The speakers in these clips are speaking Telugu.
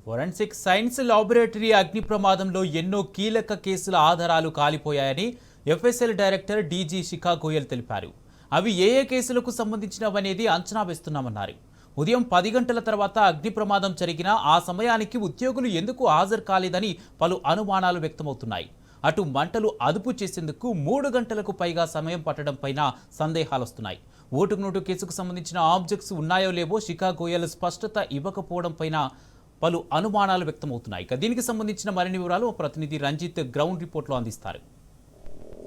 ఫోరెన్సిక్ సైన్స్ లాబొరేటరీ అగ్ని ప్రమాదంలో ఎన్నో కీలక కేసుల ఆధారాలు కాలిపోయాయని ఎఫ్ఎస్ఎల్ డైరెక్టర్ డీజీ శిఖా గోయల్ తెలిపారు. అవి ఏ కేసులకు సంబంధించినవనేది అంచనా వేస్తున్నామన్నారు. ఉదయం 10 గంటల తర్వాత అగ్ని ప్రమాదం జరిగినా ఆ సమయానికి ఉద్యోగులు ఎందుకు హాజరు కాలేదని పలు అనుమానాలు వ్యక్తమవుతున్నాయి. అటు మంటలు అదుపు చేసేందుకు 3 గంటలకు పైగా సమయం పట్టడంపైన సందేహాలొస్తున్నాయి. ఓటుకు నోటు కేసుకు సంబంధించిన ఆబ్జెక్ట్స్ ఉన్నాయో లేవో శిఖా గోయల్ స్పష్టత ఇవ్వకపోవడంపైన పలు అనుమానాలు వ్యక్తమవుతున్నాయి. దీనికి సంబంధించిన మరిన్ని వివరాలు ప్రతినిధి రంజిత్ గ్రౌండ్ రిపోర్ట్లో అందిస్తారు.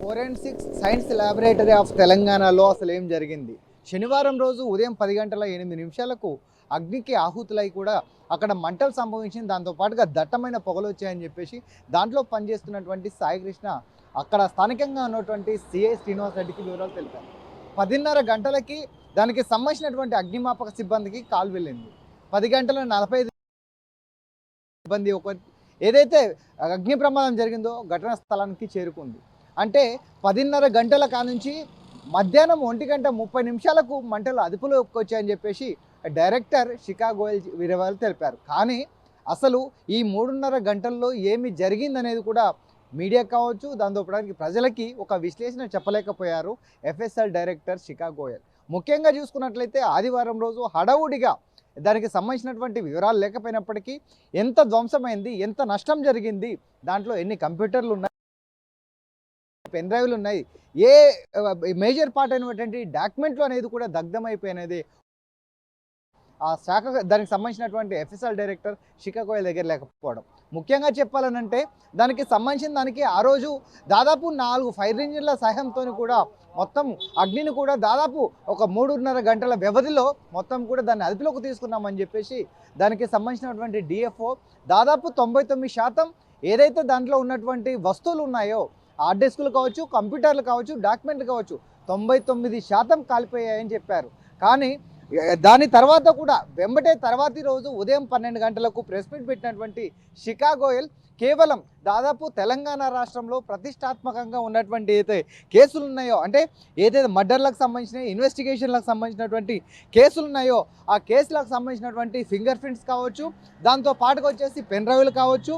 ఫోరెన్సిక్ సైన్స్ ల్యాబొరేటరీ ఆఫ్ తెలంగాణలో అసలు ఏం జరిగింది? శనివారం రోజు ఉదయం 10:08 అగ్నికి ఆహుతులై కూడా అక్కడ మంటలు సంభవించింది. దాంతోపాటుగా దట్టమైన పొగలు వచ్చాయని చెప్పేసి దాంట్లో పనిచేస్తున్నటువంటి సాయి కృష్ణ అక్కడ స్థానికంగా ఉన్నటువంటి సిఐ శ్రీనివాస్ రెడ్డికి వివరాలు తెలిపారు. 10:30 దానికి సంబంధించినటువంటి అగ్నిమాపక సిబ్బందికి కాల్ వెళ్ళింది. 10:45 సిబ్బంది ఏదైతే అగ్ని ప్రమాదం జరిగిందో ఘటనా స్థలానికి చేరుకుంది. అంటే 10:30 కానుంచి మధ్యాహ్నం 1:30 మంటలు అదుపులోకి వచ్చాయని చెప్పేసి డైరెక్టర్ శిఖా గోయల్ వివరాలు తెలిపారు. కానీ అసలు ఈ 3:30 గంటల్లో ఏమి జరిగిందనేది కూడా మీడియా కావచ్చు, దాంతోపాటు ప్రజలకి ఒక విశ్లేషణ చెప్పలేకపోయారు ఎఫ్ఎస్ఎల్ డైరెక్టర్ శిఖా గోయల్. ముఖ్యంగా చూసుకున్నట్లయితే ఆదివారం రోజు హడావుడిగా దానికి సంబంధించినటువంటి వివరాలు లేకపోయినప్పటికీ ఎంత ధ్వంసమైంది, ఎంత నష్టం జరిగింది, దాంట్లో ఎన్ని కంప్యూటర్లు ఉన్నాయి, పెన్ డ్రైవ్లు ఉన్నాయి, ఏ మేజర్ పార్ట్ అయినటువంటి డాక్యుమెంట్లు అనేది కూడా దగ్ధమైపోయినది ఆ శాఖ దానికి సంబంధించినటువంటి ఎఫ్ఎస్ఎల్ డైరెక్టర్ శిఖా గోయల్ దగ్గర లేకపోవడం. ముఖ్యంగా చెప్పాలనంటే దానికి సంబంధించిన దానికి ఆ రోజు దాదాపు 4 ఫైర్ ఇంజిన్ల సహాయంతో కూడా మొత్తం అగ్నిని కూడా దాదాపు ఒక 3:30 గంటల వ్యవధిలో మొత్తం కూడా దాన్ని అదుపులోకి తీసుకున్నామని చెప్పేసి దానికి సంబంధించినటువంటి డిఎఫ్ఓ దాదాపు 99% ఏదైతే దాంట్లో ఉన్నటువంటి వస్తువులు ఉన్నాయో హార్డ్ డిస్కులు కావచ్చు, కంప్యూటర్లు కావచ్చు, డాక్యుమెంట్లు కావచ్చు 99% కాలిపోయాయని చెప్పారు. కానీ దాని తర్వాత కూడా వెంబటే తర్వాతి రోజు ఉదయం 12 గంటలకు ప్రెస్ మీట్ పెట్టినటువంటి శిఖా గోయల్ కేవలం దాదాపు తెలంగాణ రాష్ట్రంలో ప్రతిష్టాత్మకంగా ఉన్నటువంటి ఏదైతే కేసులు ఉన్నాయో, అంటే ఏదైతే మర్డర్లకు సంబంధించిన ఇన్వెస్టిగేషన్లకు సంబంధించినటువంటి కేసులు ఉన్నాయో ఆ కేసులకు సంబంధించినటువంటి ఫింగర్ ప్రింట్స్ కావచ్చు, దాంతో పాటుగా వచ్చేసి పెన్ డ్రైవ్లు కావచ్చు,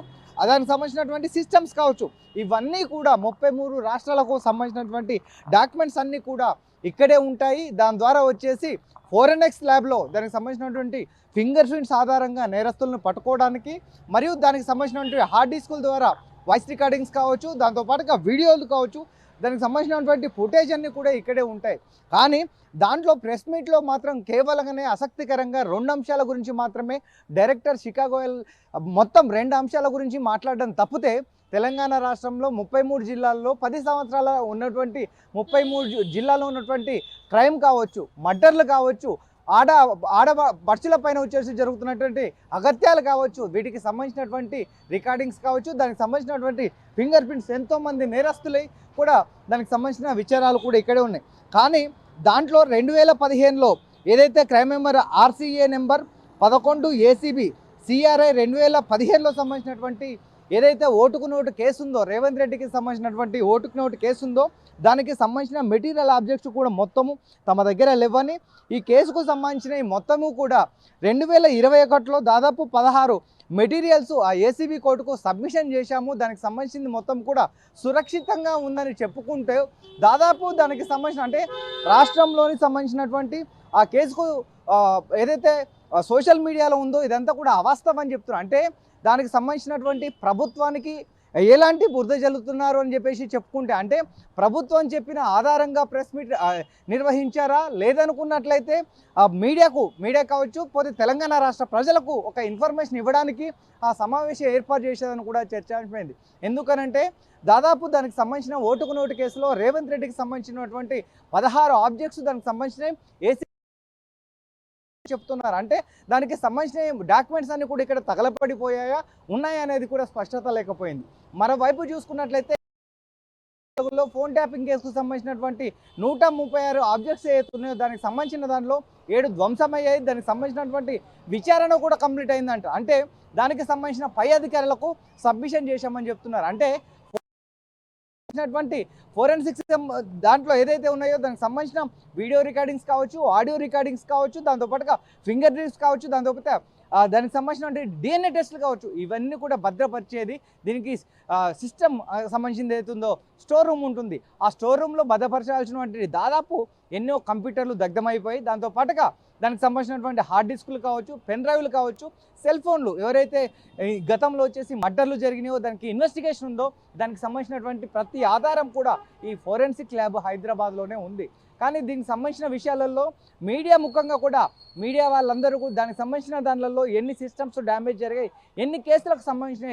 దానికి సంబంధించినటువంటి సిస్టమ్స్ కావచ్చు, ఇవన్నీ కూడా 33 రాష్ట్రాలకు సంబంధించినటువంటి డాక్యుమెంట్స్ అన్నీ కూడా ఇక్కడే ఉంటాయి. దాని ద్వారా వచ్చేసి ఫోరెన్సిక్ ల్యాబ్లో దానికి సంబంధించినటువంటి ఫింగర్ ప్రింట్స్ ఆధారంగా నేరస్తులను పట్టుకోవడానికి మరియు దానికి సంబంధించినటువంటి హార్డ్ డిస్కుల ద్వారా వాయిస్ రికార్డింగ్స్ కావచ్చు, దాంతోపాటుగా వీడియోలు కావచ్చు, దానికి సంబంధించినటువంటి ఫుటేజ్ అన్నీ కూడా ఇక్కడే ఉంటాయి. కానీ దాంట్లో ప్రెస్ మీట్లో మాత్రం కేవలంగానే ఆసక్తికరంగా 2 అంశాల గురించి మాత్రమే డైరెక్టర్ శిఖా గోయల్ మొత్తం 2 అంశాల గురించి మాట్లాడడం తప్పితే తెలంగాణ రాష్ట్రంలో 33 జిల్లాల్లో 10 సంవత్సరాల ఉన్నటువంటి 33 జిల్లాల్లో ఉన్నటువంటి క్రైమ్ కావచ్చు, మర్డర్లు కావచ్చు, ఆడ బర్చుల పైన వచ్చేసి జరుగుతున్నటువంటి అగత్యాలు కావచ్చు, వీటికి సంబంధించినటువంటి రికార్డింగ్స్ కావచ్చు, దానికి సంబంధించినటువంటి ఫింగర్ ప్రింట్స్ ఎంతోమంది నేరస్తులై కూడా దానికి సంబంధించిన విచారాలు కూడా ఇక్కడే ఉన్నాయి. కానీ దాంట్లో 2015లో ఏదైతే crime number RCA number 11 ACB CRI 2015లో సంబంధించినటువంటి ఏదైతే ఓటుకు నోటు కేసు ఉందో, రేవంత్ రెడ్డికి సంబంధించినటువంటి ఓటుకు నోటు కేసు ఉందో దానికి సంబంధించిన మెటీరియల్ ఆబ్జెక్ట్స్ కూడా మొత్తము తమ దగ్గర లేవని, ఈ కేసుకు సంబంధించిన మొత్తము కూడా 2021లో దాదాపు 16 మెటీరియల్స్ ఆ ఏసీబీ కోర్టుకు సబ్మిషన్ చేశాము, దానికి సంబంధించింది మొత్తం కూడా సురక్షితంగా ఉందని చెప్పుకుంటే దాదాపు దానికి సంబంధించిన అంటే రాష్ట్రంలోని సంబంధించినటువంటి ఆ కేసుకు ఏదైతే సోషల్ మీడియాలో ఉందో ఇదంతా కూడా అవాస్తవం అని చెప్తున్నారు. అంటే దానికి సంబంధించినటువంటి ప్రభుత్వానికి ఎలాంటి బురద జల్లుతున్నారు అని చెప్పేసి చెప్పుకుంటే, అంటే ప్రభుత్వం చెప్పిన ఆధారంగా ప్రెస్ మీట్ నిర్వహించారా, లేదనుకున్నట్లయితే మీడియా కావచ్చు, పోతే తెలంగాణ రాష్ట్ర ప్రజలకు ఒక ఇన్ఫర్మేషన్ ఇవ్వడానికి ఆ సమావేశం ఏర్పాటు చేసేదని కూడా చర్చించమైంది. ఎందుకనంటే దాదాపు దానికి సంబంధించిన ఓటుకు నోటు కేసులో రేవంత్ రెడ్డికి సంబంధించినటువంటి 16 ఆబ్జెక్ట్స్ దానికి సంబంధించిన ఏసీ చెప్తున్నారు. అంటే దానికి సంబంధించిన డాక్యుమెంట్స్ అన్ని కూడా ఇక్కడ తగలపడిపోయాయా, ఉన్నాయా అనేది కూడా స్పష్టత లేకపోయింది. మరోవైపు చూసుకున్నట్లయితే ఫోన్ ట్యాపింగ్ కేసుకు సంబంధించినటువంటి 136 ఆబ్జెక్ట్స్ ఏతున్నాయో దానికి సంబంధించిన దానిలో 7 ధ్వంసమయ్యాయి. దానికి సంబంధించినటువంటి విచారణ కూడా కంప్లీట్ అయిందంట. అంటే దానికి సంబంధించిన పై అధికారులకు సబ్మిషన్ చేశామని చెప్తున్నారు. అంటే ఫోరెన్సిక్స్ దాంట్లో ఏదైతే ఉన్నాయో దానికి సంబంధించిన వీడియో రికార్డింగ్స్ కావచ్చు, ఆడియో రికార్డింగ్స్ కావచ్చు, దాంతోపాటుగా ఫింగర్ ప్రింట్స్ కావచ్చు, దాంతోపాటు దానికి సంబంధించిన DNA టెస్టులు కావచ్చు, ఇవన్నీ కూడా భద్రపరిచేది దీనికి సిస్టమ్ సంబంధించింది ఏదైతుందో స్టోర్ రూమ్ ఉంటుంది. ఆ స్టోర్ రూమ్లో భద్రపరచాల్సినటువంటి దాదాపు ఎన్నో కంప్యూటర్లు దగ్ధమైపోయి, దాంతో పాటుగా దానికి సంబంధించినటువంటి హార్డ్ డిస్కులు కావచ్చు, పెన్ డ్రైవ్లు కావచ్చు, సెల్ ఫోన్లు ఎవరైతే ఈ గతంలో వచ్చేసి మర్డర్లు జరిగినాయో దానికి ఇన్వెస్టిగేషన్ ఉందో దానికి సంబంధించినటువంటి ప్రతి ఆధారం కూడా ఈ ఫోరెన్సిక్ ల్యాబ్ హైదరాబాద్లోనే ఉంది. కానీ దీనికి సంబంధించిన విషయాలలో మీడియా ముఖంగా కూడా మీడియా వాళ్ళందరూ కూడా దానికి సంబంధించిన దానిలలో ఎన్ని సిస్టమ్స్ డ్యామేజ్ జరిగాయి, ఎన్ని కేసులకు సంబంధించిన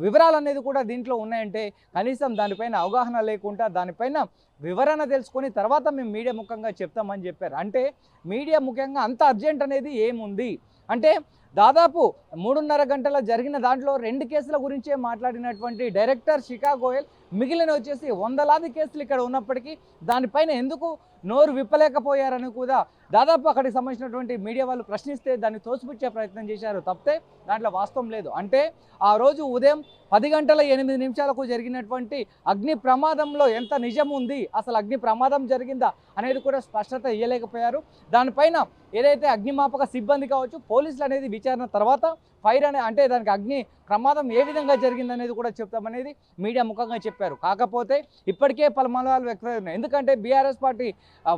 వివరాలు అనేది కూడా దీంట్లో ఉన్నాయంటే కనీసం దానిపైన అవగాహన లేకుండా దానిపైన వివరణ తెలుసుకొని తర్వాత మేము మీడియా ముఖంగా చెప్తామని చెప్పారు. అంటే మీడియా ముఖ్యంగా అంత అర్జెంట్ అనేది ఏముంది అంటే దాదాపు 3.5 గంటల జరిగిన దాంట్లో 2 కేసుల గురించే మాట్లాడినటువంటి డైరెక్టర్ శిఖా గోయల్ మిగిలిన వచ్చేసి వందలాది కేసులు ఇక్కడ ఉన్నప్పటికీ దానిపైన ఎందుకు నోరు విప్పలేకపోయారని కూడా దాదాపు అక్కడికి సంబంధించినటువంటి మీడియా వాళ్ళు ప్రశ్నిస్తే దాన్ని తోసిపుచ్చే ప్రయత్నం చేశారు తప్పితే దాంట్లో వాస్తవం లేదు. అంటే ఆ రోజు ఉదయం 10:08 జరిగినటువంటి అగ్ని ప్రమాదంలో ఎంత నిజం ఉంది, అసలు అగ్ని ప్రమాదం జరిగిందా అనేది కూడా స్పష్టత ఇవ్వలేకపోయారు. దానిపైన ఏదైతే అగ్నిమాపక సిబ్బంది కావచ్చు, పోలీసులు అనేది విచారణ తర్వాత ఫైర్ అంటే దానికి అగ్ని ప్రమాదం ఏ విధంగా జరిగిందనేది కూడా చెప్తామనేది మీడియా ముఖంగా చెప్పారు. కాకపోతే ఇప్పటికే పలుమానాలు వ్యక్తమవుతున్నాయి. ఎందుకంటే BRS party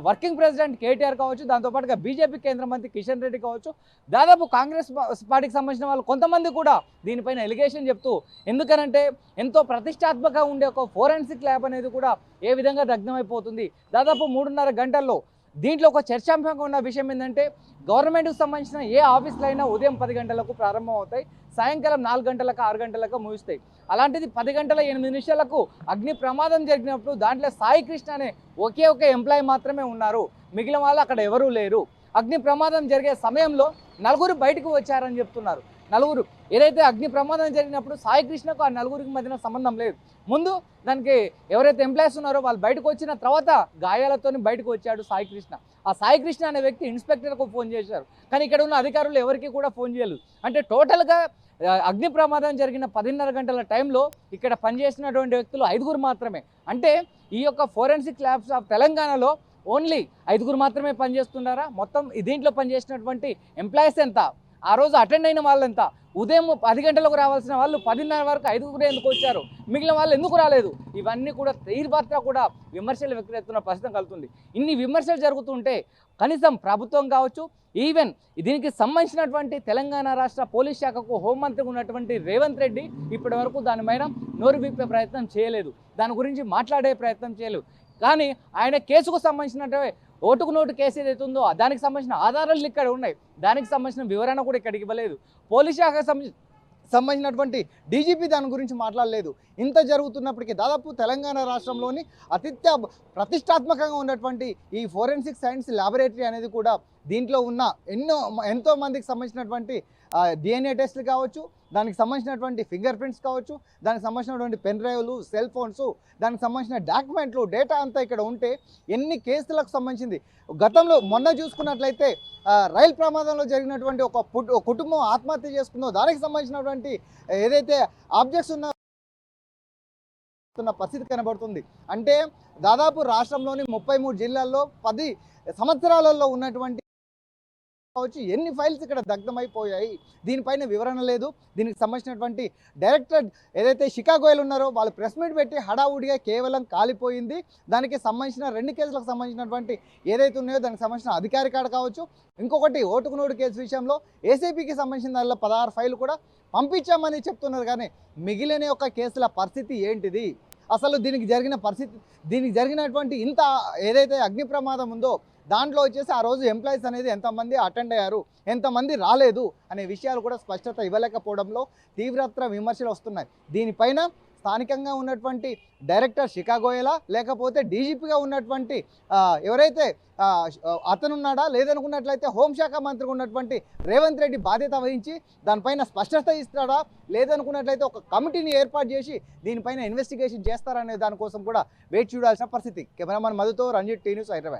working president KTR కావచ్చు, దాంతోపాటుగా బీజేపీ కేంద్ర మంత్రి కిషన్ రెడ్డి కావచ్చు, దాదాపు కాంగ్రెస్ పార్టీకి సంబంధించిన వాళ్ళు కొంతమంది కూడా దీనిపైన ఎలిగేషన్ చెప్తూ, ఎందుకనంటే ఎంతో ప్రతిష్టాత్మకంగా ఉండే ఒక ఫోరెన్సిక్ ల్యాబ్ అనేది కూడా ఏ విధంగా దగ్ధమైపోతుంది. దాదాపు 3.5 గంటల్లో దీంట్లో ఒక చర్చాంశంగా ఉన్న విషయం ఏంటంటే గవర్నమెంట్కి సంబంధించిన ఏ ఆఫీసులు అయినా ఉదయం 10 గంటలకు ప్రారంభం అవుతాయి, సాయంకాలం 4 గంటలకు 6 గంటలకు ముగుస్తాయి. అలాంటిది 10:08 అగ్ని ప్రమాదం జరిగినప్పుడు దాంట్లో సాయి కృష్ణ అనే ఒకే ఒక ఎంప్లాయీ మాత్రమే ఉన్నారు, మిగిలిన వాళ్ళు అక్కడ ఎవరూ లేరు. అగ్ని ప్రమాదం జరిగే సమయంలో 4 బయటకు వచ్చారని చెప్తున్నారు. 4 ఏదైతే అగ్ని ప్రమాదం జరిగినప్పుడు సాయి కృష్ణకు ఆ 4 మధ్యన సంబంధం లేదు. ముందు దానికి ఎవరైతే ఎంప్లాయీస్ ఉన్నారో వాళ్ళు బయటకు వచ్చిన తర్వాత గాయాలతో బయటకు వచ్చాడు సాయి కృష్ణ. ఆ సాయి కృష్ణ అనే వ్యక్తి ఇన్స్పెక్టర్కు ఫోన్ చేశారు, కానీ ఇక్కడ ఉన్న అధికారులు ఎవరికి కూడా ఫోన్ చేయలేదు. అంటే టోటల్గా అగ్ని ప్రమాదం జరిగిన 10:30 గంటల టైంలో ఇక్కడ పనిచేసినటువంటి వ్యక్తులు 5 మాత్రమే. అంటే ఈ యొక్క ఫోరెన్సిక్ ల్యాబ్స్ ఆఫ్ తెలంగాణలో ఓన్లీ 5 మాత్రమే పనిచేస్తున్నారా? మొత్తం దీంట్లో పనిచేసినటువంటి ఎంప్లాయీస్ ఎంత, ఆ రోజు అటెండ్ అయిన వాళ్ళు ఎంత, ఉదయం 10 గంటలకు రావాల్సిన వాళ్ళు 10:30 వరకు 5 ఎందుకు వచ్చారు, మిగిలిన వాళ్ళు ఎందుకు రాలేదు, ఇవన్నీ కూడా తీవ్రత కూడా విమర్శలు వ్యక్తమవుతున్న పరిస్థితి కలుగుతుంది. ఇన్ని విమర్శలు జరుగుతుంటే కనీసం ప్రభుత్వం కావచ్చు, ఈవెన్ దీనికి సంబంధించినటువంటి తెలంగాణ రాష్ట్ర పోలీస్ శాఖకు హోంమంత్రి ఉన్నటువంటి రేవంత్ రెడ్డి ఇప్పటి వరకు దానిపైన నోరు విప్పే ప్రయత్నం చేయలేదు, దాని గురించి మాట్లాడే ప్రయత్నం చేయలేదు. కానీ ఆయన కేసుకు సంబంధించినటువంటి ఓటుకు నోటు కేసు ఏదైతే ఉందో దానికి సంబంధించిన ఆధారాలు ఇక్కడ ఉన్నాయి, దానికి సంబంధించిన వివరణ కూడా ఇక్కడికి ఇవ్వలేదు. పోలీస్ శాఖకు సంబంధించినటువంటి డీజీపీ దాని గురించి మాట్లాడలేదు. ఇంత జరుగుతున్నప్పటికీ దాదాపు తెలంగాణ రాష్ట్రంలోని అత్యంత ప్రతిష్టాత్మకంగా ఉన్నటువంటి ఈ ఫోరెన్సిక్ సైన్స్ ల్యాబొరేటరీ అనేది కూడా దీంట్లో ఉన్న ఎంతో మందికి సంబంధించినటువంటి DNA టెస్టులు కావచ్చు, దానికి సంబంధించినటువంటి ఫింగర్ ప్రింట్స్ కావచ్చు, దానికి సంబంధించినటువంటి పెన్ డ్రైవ్లు, సెల్ ఫోన్స్, దానికి సంబంధించిన డాక్యుమెంట్లు, డేటా అంతా ఇక్కడ ఉంటే ఎన్ని కేసులకు సంబంధించింది. గతంలో మొన్న చూసుకున్నట్లయితే రైలు ప్రమాదంలో జరిగినటువంటి ఒక కుటుంబం ఆత్మహత్య చేసుకుందో దానికి సంబంధించినటువంటి ఏదైతే ఆబ్జెక్ట్స్ ఉన్న పరిస్థితి కనబడుతుంది. అంటే దాదాపు రాష్ట్రంలోని 33 జిల్లాల్లో 10 సంవత్సరాలలో ఉన్నటువంటి కావచ్చు ఎన్ని ఫైల్స్ ఇక్కడ దగ్ధమైపోయాయి, దీనిపైన వివరణ లేదు. దీనికి సంబంధించినటువంటి డైరెక్టర్ ఏదైతే శిఖా గోయల్ ఉన్నారో వాళ్ళు ప్రెస్ మీట్ పెట్టి హడావుడిగా కేవలం కాలిపోయింది. దానికి సంబంధించిన 2 కేసులకు సంబంధించినటువంటి ఏదైతే ఉన్నాయో దానికి సంబంధించిన అధికారి కాడ కావచ్చు, ఇంకొకటి ఓటుకు నోటు కేసు విషయంలో ఏసీపీకి సంబంధించిన దానిలో 16 ఫైళ్ళు కూడా పంపించామని చెప్తున్నారు. కానీ మిగిలిన యొక్క కేసుల పరిస్థితి ఏంటిది, అసలు దీనికి జరిగినటువంటి ఇంత ఏదైతే అగ్ని ప్రమాదం ఉందో దాంట్లో వచ్చేసి ఆ రోజు ఎంప్లాయీస్ అనేది ఎంతమంది అటెండ్ అయ్యారు, ఎంతమంది రాలేదు అనే విషయాలు కూడా స్పష్టత ఇవ్వలేకపోవడంలో తీవ్రత విమర్శలు వస్తున్నాయి. దీనిపైన స్థానికంగా ఉన్నటువంటి డైరెక్టర్ శిఖా గోయలా లేకపోతే డీజీపీగా ఉన్నటువంటి ఎవరైతే అతనున్నాడా, లేదనుకున్నట్లయితే హోంశాఖ మంత్రిగా ఉన్నటువంటి రేవంత్ రెడ్డి బాధ్యత వహించి దానిపైన స్పష్టత ఇస్తాడా, లేదనుకున్నట్లయితే ఒక కమిటీని ఏర్పాటు చేసి దీనిపైన ఇన్వెస్టిగేషన్ చేస్తారనే దానికోసం కూడా వేచి చూడాల్సిన పరిస్థితి. కెమెరామన్ మధుతో రంజిత్, టీ న్యూస్, హైదరాబాద్.